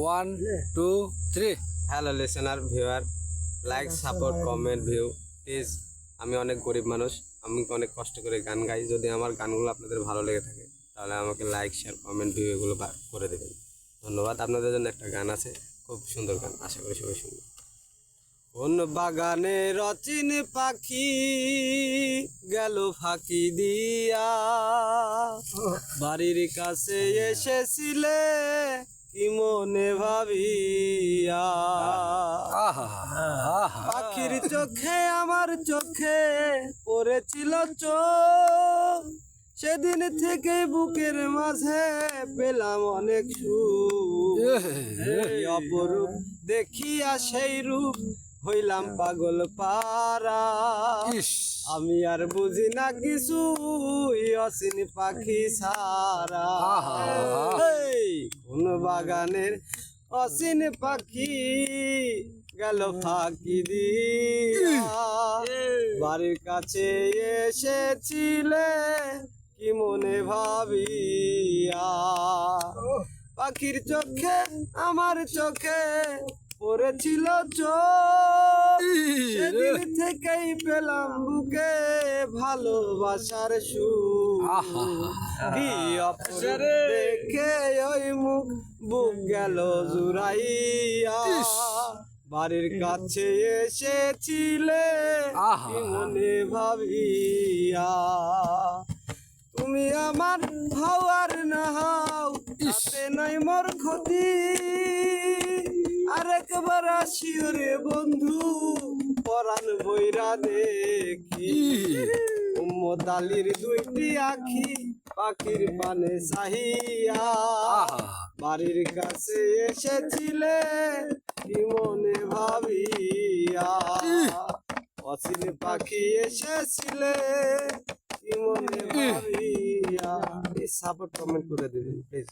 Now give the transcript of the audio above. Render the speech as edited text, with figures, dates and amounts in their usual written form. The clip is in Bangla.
One two three. Hello listener viewer, like support comment view please. আমি অনেক গরিব মানুষ, আমি অনেক কষ্ট করে গান গাই। যদি আমার গানগুলো আপনাদের ভালো লেগে থাকে তাহলে আমাকে লাইক শেয়ার কমেন্ট ভিউ এগুলো করে দেবেন। ধন্যবাদ। আপনাদের জন্য একটা গান আছে, খুব সুন্দর গান, আশা করি সবাই শুনবেন। কোন বাগানে রচিন পাখি গেল ফাঁকি দিয়া, বাড়ির কাছে এসেছিলে কি মনে ভাবিয়া। পাখির চোখে আমার চোখে পড়েছিল চোখ, সেদিন থেকে বুকের মাঝে পেলাম অনেক সুখ। অপরূপ দেখিয়া সেই রূপ হইলাম পাগল পারা, আমি আর বুঝি না কিছু অচিন পাখি সারা। কোন বাগানের অচিন পাখি গেল ফাঁকি দিয়া, বাড়ির কাছে এসেছিলে কি মনে ভাবিয়া। পাখির চোখে আমার চোখে পড়েছিল চোখ, সেদিন থেকেই পেলাম বুকে ভালোবাসার সুখ। দেখে ওই মুখ বুক গেল জুড়াইয়া, বাড়ির কাছে এসেছিলে কি মনে ভাবিয়া। তুমি আমার হওয়ার না হও তাতে নাই মোর ক্ষতি, আরেকবার আসিও রে বন্ধু পরাণ বইরা দেখি। উম্মত আলীর দুইটি আখি পাখির পানে চাহিয়া, বাড়ির কাছে এসেছিলে কি মনে ভাবিয়া। অচিন পাখি এসেছিলে কি মনে ভাবিয়া। সাপোর্ট কমেন্ট করে দেবেন প্লিজ।